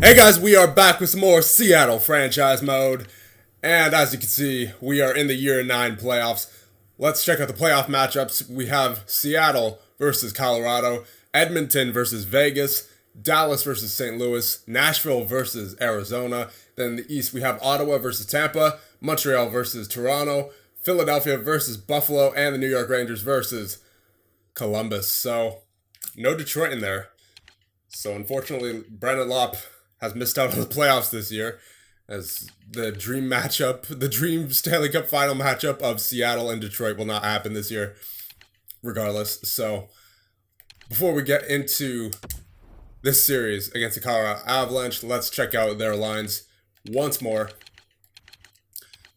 Hey guys, we are back with some more Seattle franchise mode. And as you can see, we are in the year 9 playoffs. Let's check out the playoff matchups. We have Seattle versus Colorado, Edmonton versus Vegas, Dallas versus St. Louis, Nashville versus Arizona. Then in the East, we have Ottawa versus Tampa, Montreal versus Toronto, Philadelphia versus Buffalo, and the New York Rangers versus Columbus. So, no Detroit in there. So unfortunately, Brandon Lopp has missed out on the playoffs this year, as the dream matchup, the dream Stanley Cup final matchup of Seattle and Detroit will not happen this year, regardless. So before we get into this series against the Colorado Avalanche, let's check out their lines once more.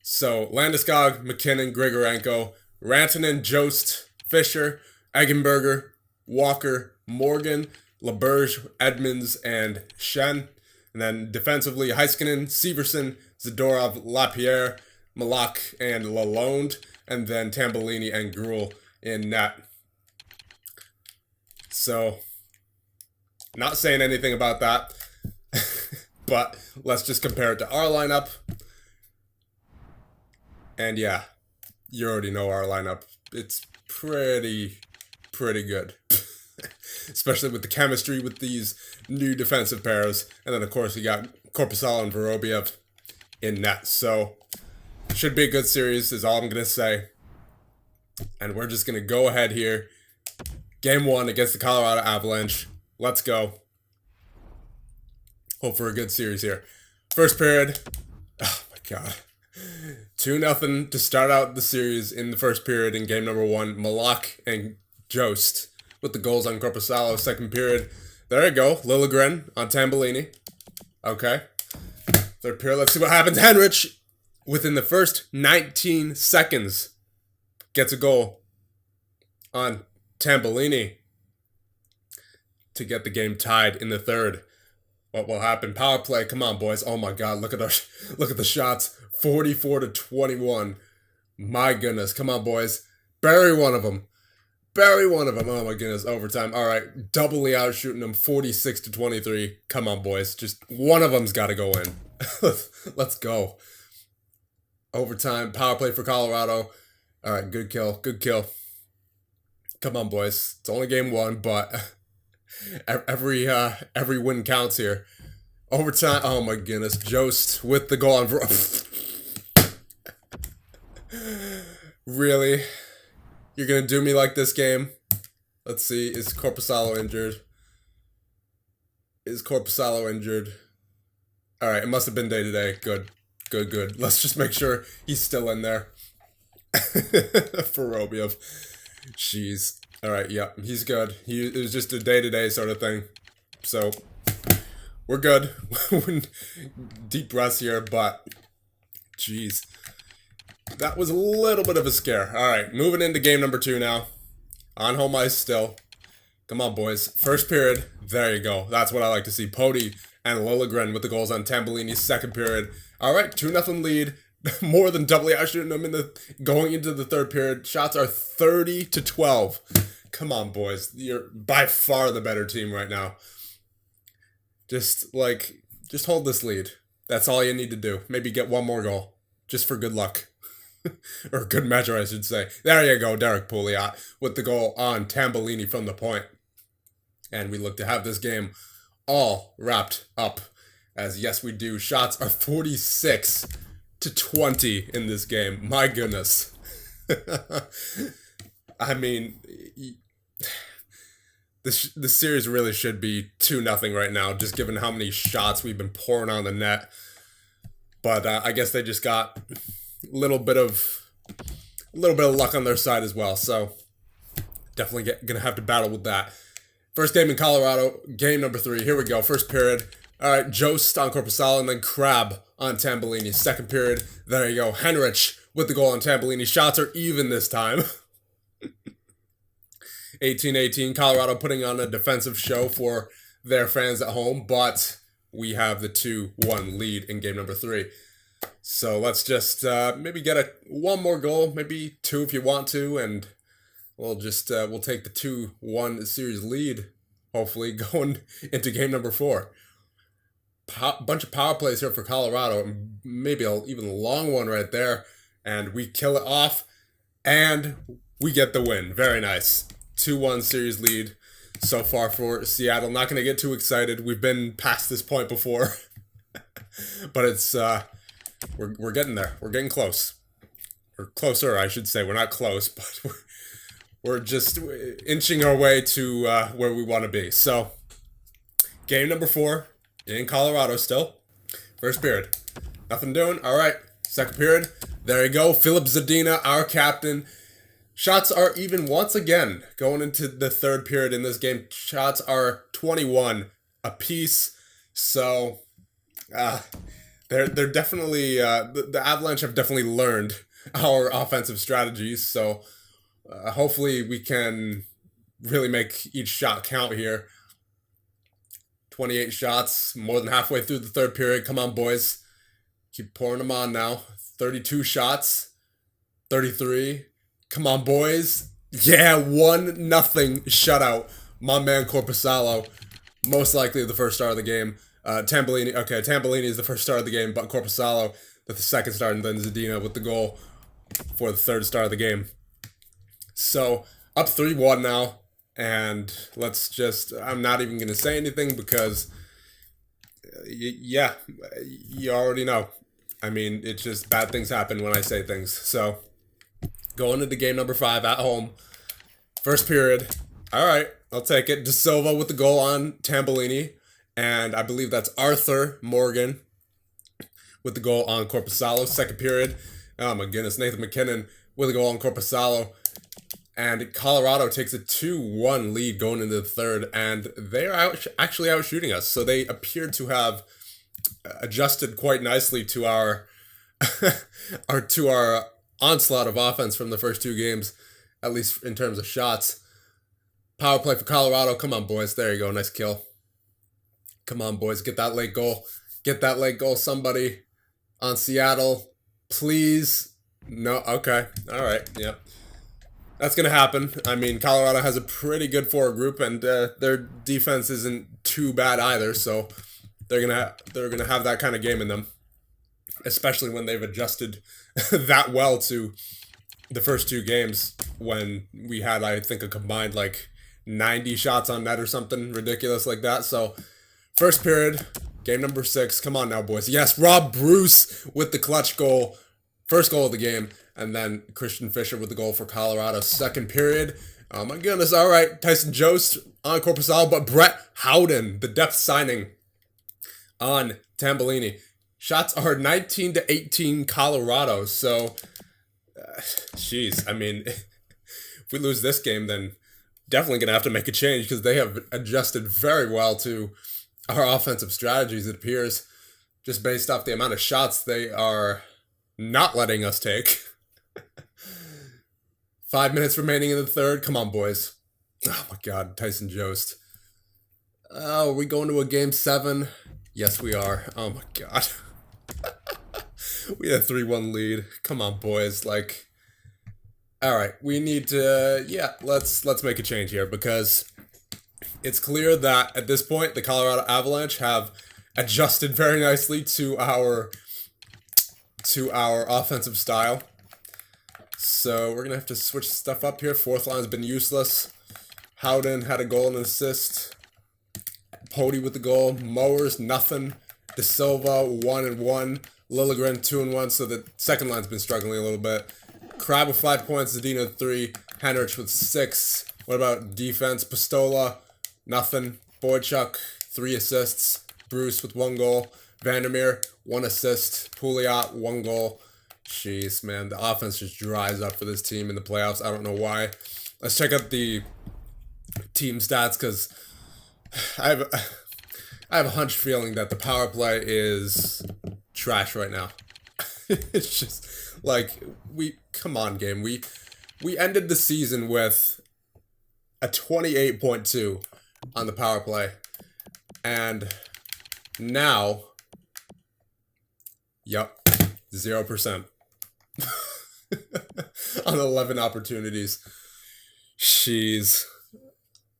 So Landeskog, McKinnon, Grigorenko, Rantanen, Jost, Fisher, Eggenberger, Walker, Morgan, LaBerge, Edmonds, and Shen. And then defensively, Heiskanen, Severson, Zadorov, Lapierre, Malak, and Lalonde. And then Tambellini and Gruel in net. So, not saying anything about that. But let's just compare it to our lineup. And yeah, you already know our lineup. It's pretty good. Especially with the chemistry with these new defensive pairs. And then, of course, you got Korpisalo and Vorobiev in net. So, should be a good series is all I'm going to say. And we're just going to go ahead here. Game 1 against the Colorado Avalanche. Let's go. Hope for a good series here. First period. Oh, my God. 2-0 to start out the series in the first period in game number 1. Malak and Jost with the goals on Korpisalo. Second period. There you go. Liljegren on Tambellini. Okay. Third period. Let's see what happens. Henrich, within the first 19 seconds, gets a goal on Tambellini to get the game tied in the third. What will happen? Power play. Come on, boys. Oh my God. Look at the shots. 44-21. My goodness. Come on, boys. Bury one of them. Oh my goodness, overtime. All right, doubly out shooting them, 46-23. Come on, boys. Just one of them's got to go in. Let's go. Overtime, power play for Colorado. All right, good kill. Come on, boys. It's only game 1, but every win counts here. Overtime. Oh my goodness, Jost with the goal on. Really? You're going to do me like this game? Let's see. Is Korpisalo injured? All right. It must have been day-to-day. Good. Let's just make sure he's still in there. For Vorobiev. Jeez. All right. Yeah. He's good. It was just a day-to-day sort of thing. So, we're good. Deep breaths here, but jeez. That was a little bit of a scare. All right, moving into game number 2 now. On home ice still. Come on, boys. First period. There you go. That's what I like to see. Poti and Liljegren with the goals on Tambellini's second period. All right, 2-0 lead. More than doubly out shooting them going into the third period. Shots are 30-12. Come on, boys. You're by far the better team right now. Just hold this lead. That's all you need to do. Maybe get one more goal. Just for good luck. Or good measure, I should say. There you go, Derek Pouliot with the goal on Tambellini from the point. And we look to have this game all wrapped up. As yes, we do. Shots are 46-20 in this game. My goodness. I mean, this series really should be 2-0 right now, just given how many shots we've been pouring on the net. But I guess they just got a little bit of luck on their side as well. So definitely gonna have to battle with that. First game in Colorado, game number 3. Here we go. First period. All right, Jost on Korpisalo and then Crab on Tambellini. Second period. There you go. Henrich with the goal on Tambellini. Shots are even this time. 18-18. Colorado putting on a defensive show for their fans at home, but we have the 2-1 lead in game number 3. So let's just maybe get one more goal, maybe 2 if you want to, and we'll take the 2-1 series lead, hopefully going into game number 4. bunch of power plays here for Colorado, maybe even a long one right there, and we kill it off, and we get the win. Very nice. 2-1 series lead so far for Seattle. Not going to get too excited. We've been past this point before, but it's we're getting there. We're getting close. We're closer, I should say. We're not close, but we're just inching our way to where we want to be. So, game number 4 in Colorado still. First period. Nothing doing. All right. Second period. There you go. Philip Zadina, our captain. Shots are even once again going into the third period in this game. Shots are 21 apiece. So, they're definitely the Avalanche have definitely learned our offensive strategies. So, hopefully we can really make each shot count here. 28 shots, more than halfway through the third period. Come on, boys. Keep pouring them on now. 32 shots. 33. Come on, boys. Yeah, 1-0 shutout. My man Korpisalo, most likely the first star of the game. Tambellini is the first star of the game, but Korpisalo, the second star, and then Zadina with the goal for the third star of the game. So, up 3-1 now. And I'm not even going to say anything because, you already know. I mean, it's just bad things happen when I say things. So, going into game number 5 at home. First period. All right, I'll take it. De Silva with the goal on Tambellini. And I believe that's Arthur Morgan with the goal on Korpisalo. Second period. Oh my goodness, Nathan McKinnon with a goal on Korpisalo. And Colorado takes a 2-1 lead going into the third, and they're actually out shooting us. So they appear to have adjusted quite nicely to our our onslaught of offense from the first 2 games, at least in terms of shots. Power play for Colorado. Come on, boys. There you go. Nice kill. Come on, boys. Get that late goal. Get that late goal. Somebody on Seattle, please. No. Okay. All right. Yep. That's going to happen. I mean, Colorado has a pretty good forward group, and their defense isn't too bad either. So they're gonna have that kind of game in them, especially when they've adjusted that well to the first 2 games when we had, I think, a combined like 90 shots on net or something ridiculous like that. So first period, game number 6. Come on now, boys. Yes, Rob Bruce with the clutch goal, first goal of the game. And then Christian Fischer with the goal for Colorado. Second period. Oh my goodness. All right. Tyson Jost on Korpisalo, but Brett Howden, the depth signing on Tambellini. Shots are 19-18 Colorado. So, jeez. I mean, if we lose this game, then definitely going to have to make a change because they have adjusted very well to our offensive strategies, it appears, just based off the amount of shots they are not letting us take. 5 minutes remaining in the third. Come on, boys. Oh, my God. Tyson Jost. Oh, are we going to a game 7? Yes, we are. Oh, my God. We had a 3-1 lead. Come on, boys. Like, all right. We need to, let's make a change here because it's clear that at this point, the Colorado Avalanche have adjusted very nicely to our offensive style. So we're going to have to switch stuff up here. Fourth line's been useless. Howden had a goal and an assist. Pody with the goal. Mowers, nothing. De Silva, 1-1. Liljegren, 2-1. So the second line's been struggling a little bit. Crab with 5 points. Zadina, 3. Henrich with 6. What about defense? Pistola, nothing. Boychuk, 3 assists. Bruce with 1 goal. Vandermeer, 1 assist. Pouliot, 1 goal. Jeez, man, the offense just dries up for this team in the playoffs. I don't know why. Let's check out the team stats because I have a hunch feeling that the power play is trash right now. It's just like come on, game. We ended the season with a 28.2 on the power play, and now, yep, 0%. On 11 opportunities. Jeez.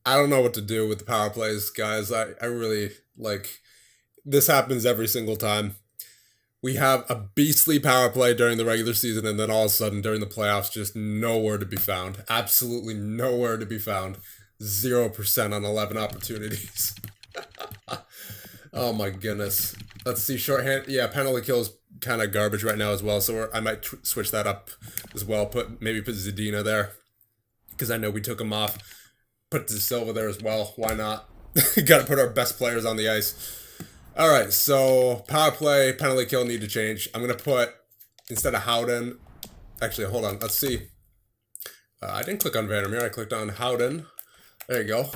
I don't know what to do with the power plays, guys. I really, like, this happens every single time. We have a beastly power play during the regular season, and then all of a sudden during the playoffs, just nowhere to be found. Absolutely nowhere to be found. 0% on 11 opportunities. Oh my goodness. Let's see, shorthand. Yeah, penalty kills kind of garbage right now as well, so I might switch that up as well. Maybe put Zadina there, because I know we took him off. Put De Silva there as well. Why not? Got to put our best players on the ice. All right, so power play, penalty kill need to change. I'm going to put, instead of Howden, actually, hold on, let's see. I didn't click on Vandermeer, I clicked on Howden. There you go.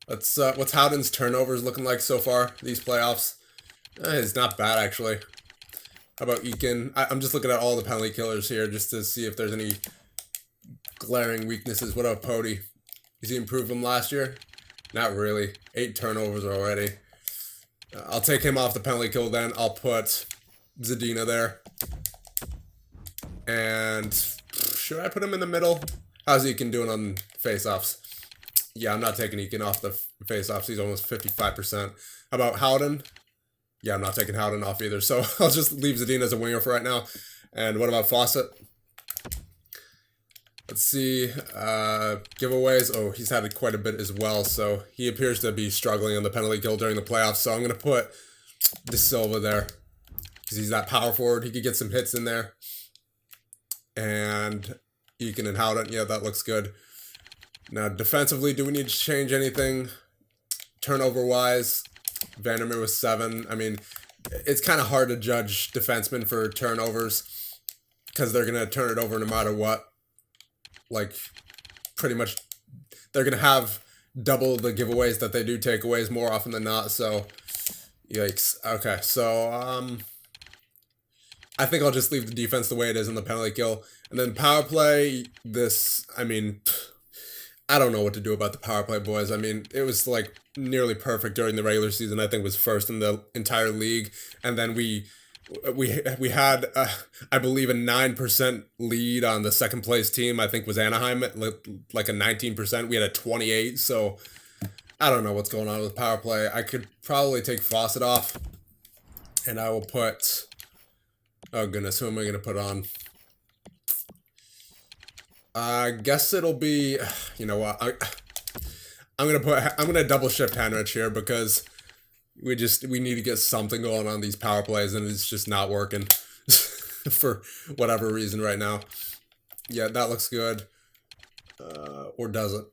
What's Howden's turnovers looking like so far, these playoffs? It's not bad, actually. How about Eakin? I'm just looking at all the penalty killers here just to see if there's any glaring weaknesses. What about Pody? Has he improved from last year? Not really. 8 turnovers already. I'll take him off the penalty kill then. I'll put Zadina there. And should I put him in the middle? How's Eakin doing on face-offs? Yeah, I'm not taking Eakin off the face-offs. He's almost 55%. How about Howden? Yeah, I'm not taking Howden off either. So I'll just leave Zadina as a winger for right now. And what about Fawcett? Let's see, giveaways. Oh, he's had quite a bit as well, so he appears to be struggling on the penalty kill during the playoffs. So I'm going to put De Silva there, because he's that power forward. He could get some hits in there. And Eakin and Howden, yeah, that looks good. Now, defensively, do we need to change anything? Turnover-wise, Vandermeer was 7. I mean, it's kind of hard to judge defensemen for turnovers, because they're going to turn it over no matter what. Like, pretty much, they're going to have double the giveaways that they do takeaways more often than not, so, yikes. Okay, so, I think I'll just leave the defense the way it is in the penalty kill. And then power play, I mean, I don't know what to do about the power play, boys. I mean, it was, like, nearly perfect during the regular season. I think it was first in the entire league, and then we had, I believe, a 9% lead on the second place team. I think was Anaheim at like a 19%. We had a 28%. So I don't know what's going on with power play. I could probably take Fawcett off, and I will put. Oh goodness, who am I going to put on? I guess it'll be. You know what? I'm gonna double shift Henrich here because. We need to get something going on these power plays, and it's just not working for whatever reason right now. Yeah, that looks good. Or does it?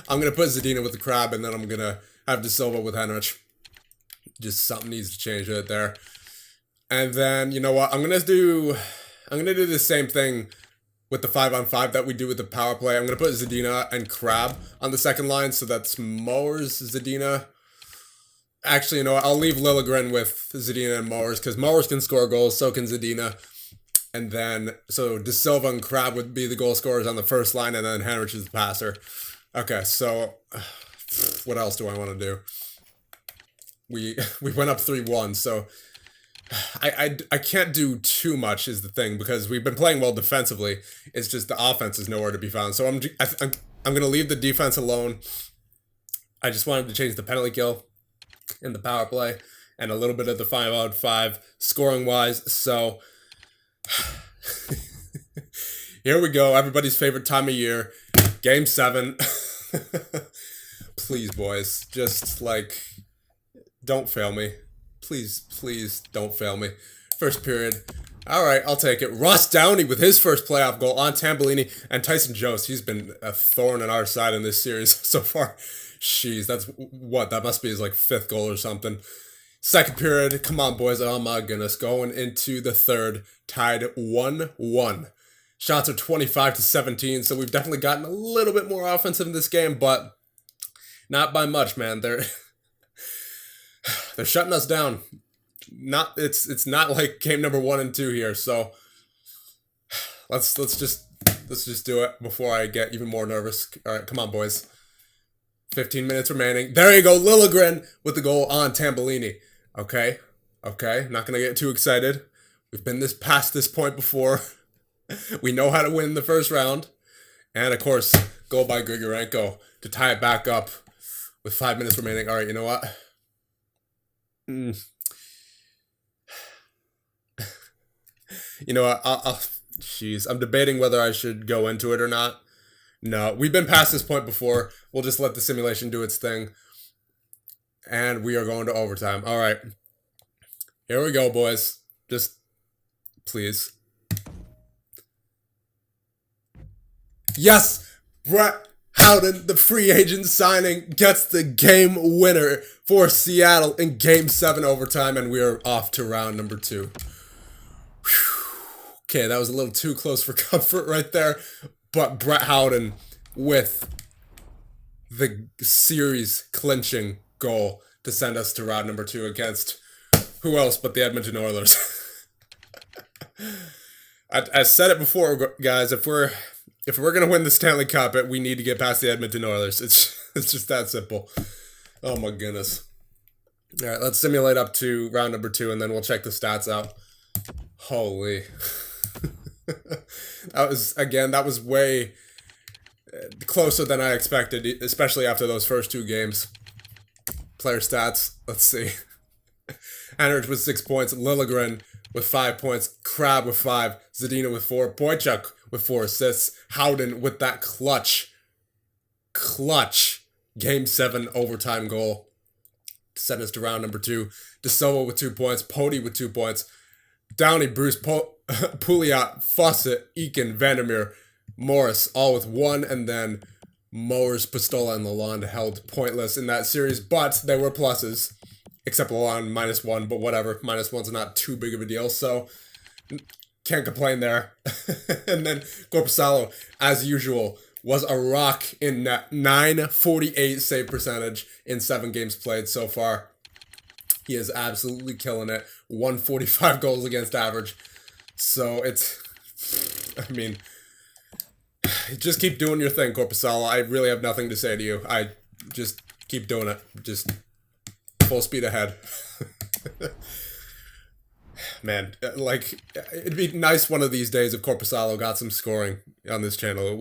I'm going to put Zadina with the crab, and then I'm going to have De Silva with Henrich. Just something needs to change right there. And then, you know what? I'm going to do the same thing with the 5-on-5 that we do with the power play. I'm going to put Zadina and Crab on the second line, so that's Mowers, Zadina. Actually, you know what? I'll leave Liljegren with Zadina and Mowers, because Mowers can score goals, so can Zadina. And then, so De Silva and Crab would be the goal scorers on the first line, and then Henrich is the passer. Okay, so what else do I want to do? We went up 3-1, so I can't do too much is the thing, because we've been playing well defensively. It's just the offense is nowhere to be found. So I'm going to leave the defense alone. I just wanted to change the penalty kill in the power play and a little bit of the 5-on-5 scoring wise. So here we go. Everybody's favorite time of year. Game 7. Please, boys, just like, don't fail me. Please don't fail me. First period. All right, I'll take it. Ross Downey with his first playoff goal on Tambellini, and Tyson Jost. He's been a thorn in our side in this series so far. Jeez, that must be his like 5th goal or something. Second period, come on boys, oh my goodness. Going into the third, tied 1-1. Shots are 25-17, so we've definitely gotten a little bit more offensive in this game, but not by much, man. They're shutting us down. It's not like game number 1 and 2 here, so let's just do it before I get even more nervous. All right, come on boys. 15 minutes remaining. There you go, Liljegren with the goal on Tambellini. Okay, not gonna get too excited. We've been past this point before. We know how to win the first round. And of course, goal by Grigorenko to tie it back up with 5 minutes remaining. All right, you know what? Mm. You know what? Jeez, I'm debating whether I should go into it or not. No, we've been past this point before. We'll just let the simulation do its thing. And we are going to overtime. All right. Here we go, boys. Just please. Yes! Brett Howden, the free agent signing, gets the game winner for Seattle in Game 7 overtime, and we are off to round number 2. Okay, that was a little too close for comfort right there, but Brett Howden with the series clinching goal to send us to round number 2 against who else but the Edmonton Oilers. I said it before, guys. If we're gonna win the Stanley Cup, we need to get past the Edmonton Oilers. It's just that simple. Oh my goodness. All right, let's simulate up to round number 2, and then we'll check the stats out. Holy. That was way closer than I expected, especially after those first 2 games. Player stats, let's see. Henrich with 6 points, Liljegren with 5 points, Crab with 5, Zadina with 4, Boychuk with 4 assists, Howden with that clutch Game 7 overtime goal to send us to round number 2. DeSoto with 2 points, Pody with 2 points, Downey, Bruce, Pouliot, Fawcett, Eakin, Vandermeer, Morris, all with 1, and then Mowers, Pistola, and Lalonde held pointless in that series, but they were pluses, except Lalonde -1, but whatever, -1's not too big of a deal, so can't complain there. And then Korpisalo, as usual, was a rock in net, 948 save percentage in 7 games played so far. He is absolutely killing it. 145 goals against average. So just keep doing your thing, Korpisalo. I really have nothing to say to you. I just keep doing it. Just full speed ahead. Man, it'd be nice one of these days if Korpisalo got some scoring on this channel. It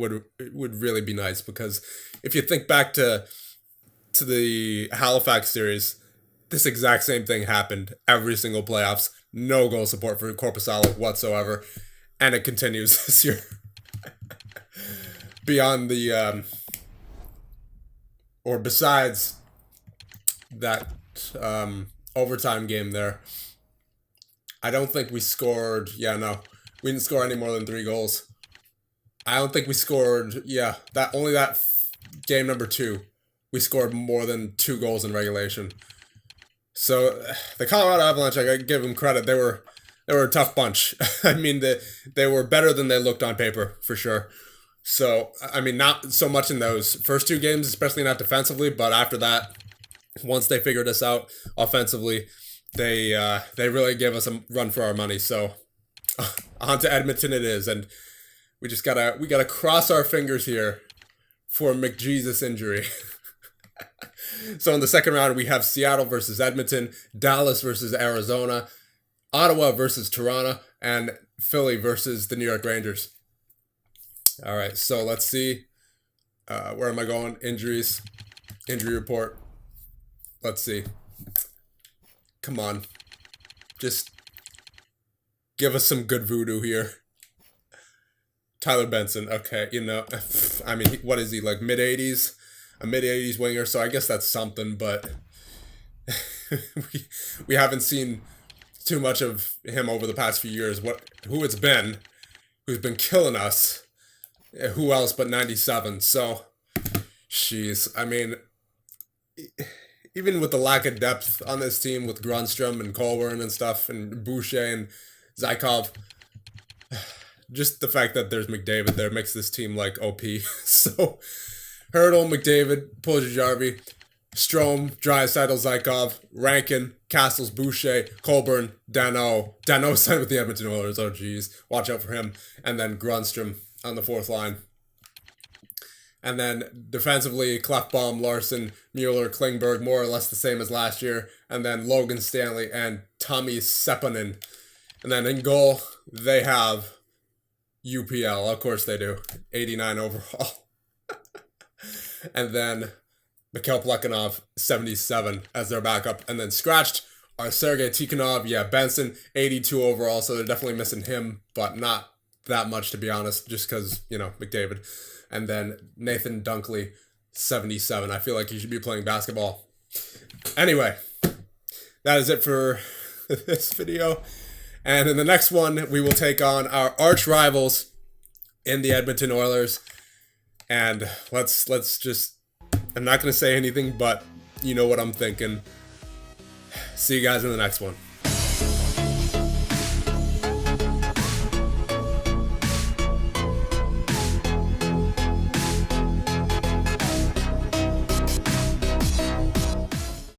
would really be nice, because if you think back to the Halifax series, this exact same thing happened every single playoffs. No goal support for Korpisalo whatsoever, and it continues this year. Beyond the or besides that overtime game there, I don't think we scored. Yeah, no, we didn't score any more than 3 goals. I don't think we scored. Yeah, that game number 2, we scored more than 2 goals in regulation. So the Colorado Avalanche, I gotta give them credit. They were a tough bunch. I mean, they were better than they looked on paper, for sure. So, I mean, not so much in those first 2 games, especially not defensively, but after that, once they figured us out offensively, they really gave us a run for our money. So, on to Edmonton it is, and we gotta cross our fingers here for McJesus injury. So in the second round, we have Seattle versus Edmonton, Dallas versus Arizona, Ottawa versus Toronto, and Philly versus the New York Rangers. All right, so let's see. Where am I going? Injuries. Injury report. Let's see. Come on. Just give us some good voodoo here. Tyler Benson. Okay, I mean, what is he, like mid-80s? A mid-80s winger, so I guess that's something, but we haven't seen too much of him over the past few years. Who's been killing us? Who else but 97? So, jeez, I mean, even with the lack of depth on this team with Grundstrom and Colburn and stuff, and Boucher and Zykov, just the fact that there's McDavid there makes this team like OP. So, Hurdle, McDavid, Puljujarvi, Strome, Draisaitl, Zykov, Rankin, Castles, Boucher, Colburn, Danault. Danault signed with the Edmonton Oilers. Oh, geez. Watch out for him. And then Grundstrom on the 4th line. And then defensively, Klefbom, Larson, Mueller, Klingberg, more or less the same as last year. And then Logan Stanley and Tommy Seppanen. And then in goal, they have UPL. Of course they do. 89 overall. And then Mikhail Plekhanov, 77 as their backup. And then scratched Sergei Tikhonov, yeah, Benson, 82 overall, so they're definitely missing him, but not that much, to be honest, just because, McDavid. And then Nathan Dunkley, 77. I feel like he should be playing basketball. Anyway, that is it for this video. And in the next one, we will take on our arch rivals in the Edmonton Oilers. And let's just, I'm not going to say anything, but you know what I'm thinking. See you guys in the next one.